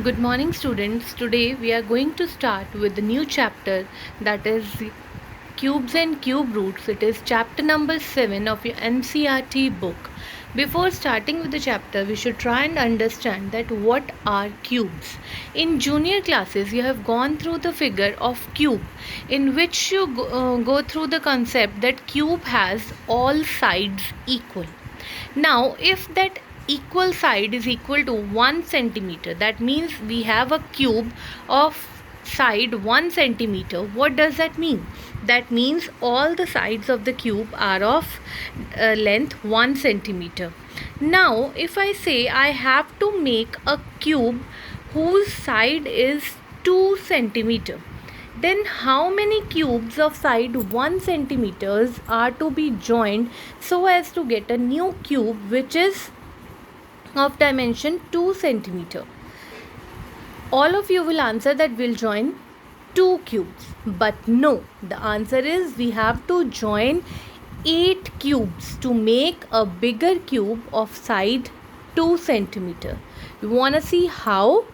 Good morning, students. Today we are going to start with the new chapter, that is cubes and cube roots. It is chapter number 7 of your NCERT book. Before starting with the chapter, we should try and understand that what are cubes. In junior classes, you have gone through the figure of cube, in which you go through the concept that cube has all sides equal. Now, if that equal side is equal to 1 centimeter, that means we have a cube of side 1 centimeter. What does that mean? That means all the sides of the cube are of length 1 centimeter. Now, if I say I have to make a cube whose side is 2 centimeter, then how many cubes of side 1 centimeters are to be joined so as to get a new cube which is of dimension 2 centimeter? All of you will answer that we'll join 2 cubes, but no, the answer is we have to join 8 cubes to make a bigger cube of side 2 centimeter. You want to see how?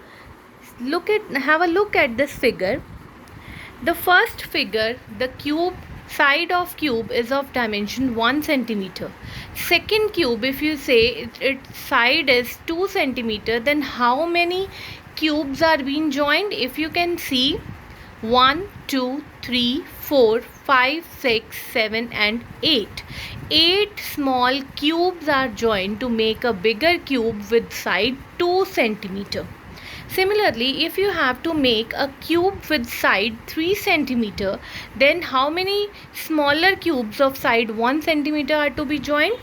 Have a look at this figure. The first figure, the cube side of cube is of dimension 1 centimeter. Second cube, if you say its side is 2 centimeter, then how many cubes are being joined? If you can see, 1, 2, 3, 4, 5, 6, 7 and 8. 8 small cubes are joined to make a bigger cube with side 2 centimeter. Similarly, if you have to make a cube with side 3 centimeter, then how many smaller cubes of side 1 centimeter are to be joined?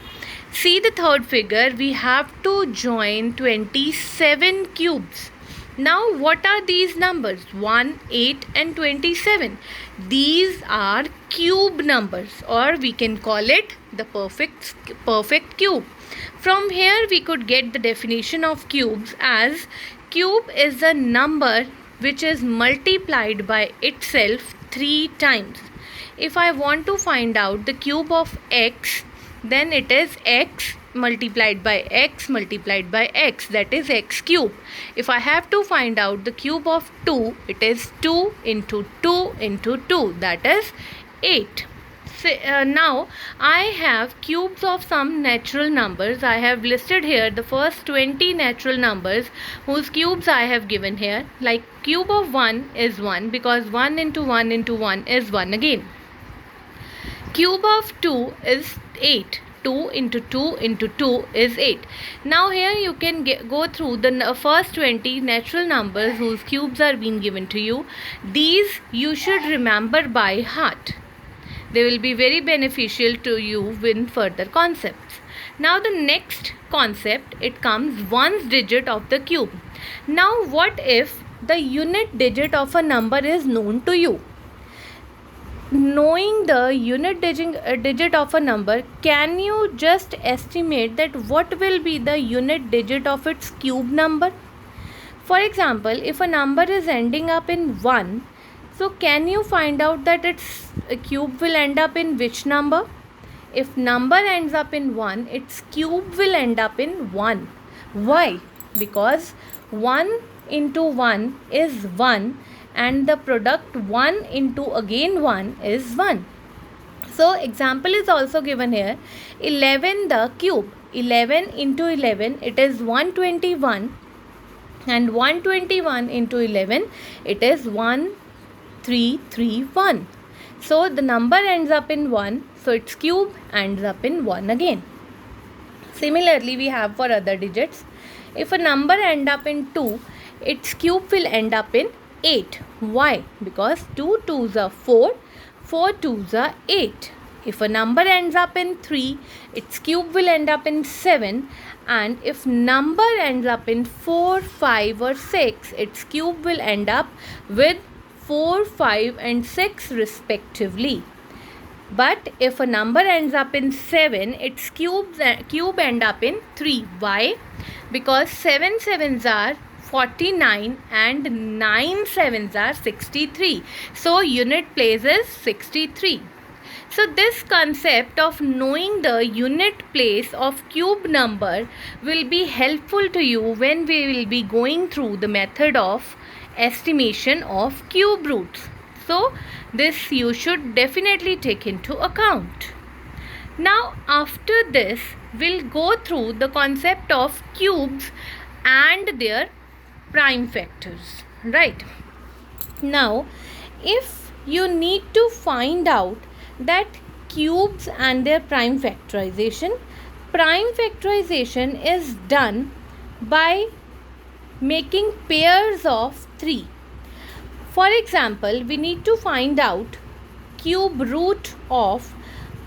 See the third figure, we have to join 27 cubes. Now, what are these numbers? 1, 8 and 27. These are cube numbers, or we can call it the perfect cube. From here, we could get the definition of cubes as cube is a number which is multiplied by itself 3 times. If I want to find out the cube of x, then it is x multiplied by x multiplied by x, that is x cube. If I have to find out the cube of 2, it is 2 into 2 into 2, that is 8. Now I have cubes of some natural numbers. I have listed here the first 20 natural numbers whose cubes I have given here. Like cube of 1 is 1 because 1 into 1 into 1 is 1 again. Cube of 2 is 8. 2 into 2 into 2 is 8. Now here you can go through the first 20 natural numbers whose cubes are being given to you. These you should remember by heart. They will be very beneficial to you in further concepts. Now the next concept, it comes ones digit of the cube. Now what if the unit digit of a number is known to you? Knowing the unit digit of a number, can you just estimate that what will be the unit digit of its cube number? For example, if a number is ending up in 1, so can you find out that its cube will end up in which number? If number ends up in 1, its cube will end up in 1. Why? Because 1 into 1 is 1 and the product 1 into again 1 is 1. So example is also given here. 11 the cube. 11 into 11, it is 121, and 121 into 11, it is 1331. So the number ends up in 1, so its cube ends up in 1 again. Similarly, we have for other digits. If a number ends up in 2, its cube will end up in 8. Why? Because 2 2s are 4, 4 2s are 8. If a number ends up in 3, its cube will end up in 7, and if number ends up in 4, 5 or 6, its cube will end up with 4, 5 and 6 respectively. But if a number ends up in 7, its cube end up in 3. Why? Because 7 sevens are 49 and 9 sevens are 63. So unit place is 63. So this concept of knowing the unit place of cube number will be helpful to you when we will be going through the method of estimation of cube roots. So this you should definitely take into account. Now after this, we'll go through the concept of cubes and their prime factors, right? Now if you need to find out that cubes and their prime factorization is done by making pairs of 3. For example, we need to find out cube root of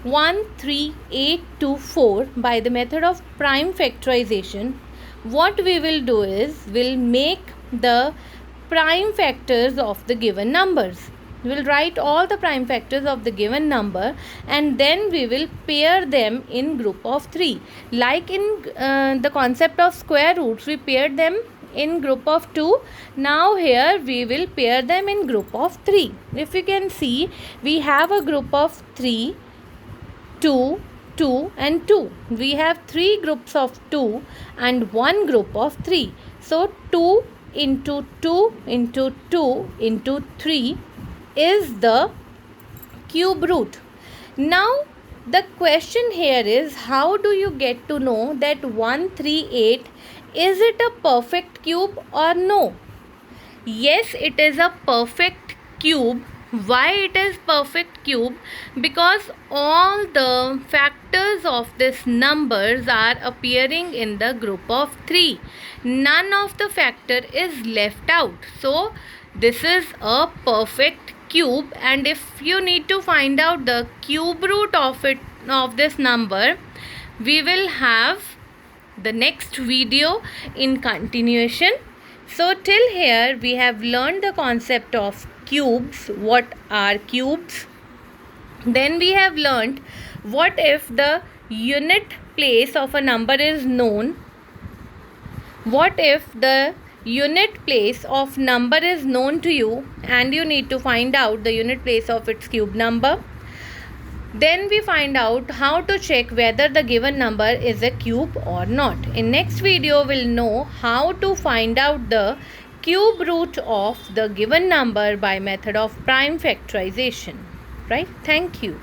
1, 3, 8 to 4 by the method of prime factorization. What we will do is we'll make the prime factors of the given numbers. We will write all the prime factors of the given number and then we will pair them in group of 3. Like in the concept of square roots, we paired them in group of 2. Now here we will pair them in group of 3. If you can see, we have a group of 3, 2, 2 and 2. We have 3 groups of 2 and 1 group of 3. So 2 into 2 into 2 into 3 is the cube root. Now the question here is, how do you get to know that 138 is it a perfect cube or no? Yes, it is a perfect cube. Why it is perfect cube? Because all the factors of this numbers are appearing in the group of 3. None of the factor is left out. So this is a perfect cube, and if you need to find out the cube root of this number, we will have the next video in continuation. So till here we have learned the concept of cubes. What are cubes? Then we have learned what if the unit place of a number is known. What if the unit place of number is known to you and you need to find out the unit place of its cube number. Then we find out how to check whether the given number is a cube or not. In next video, we'll know how to find out the cube root of the given number by method of prime factorization. Right? Thank you.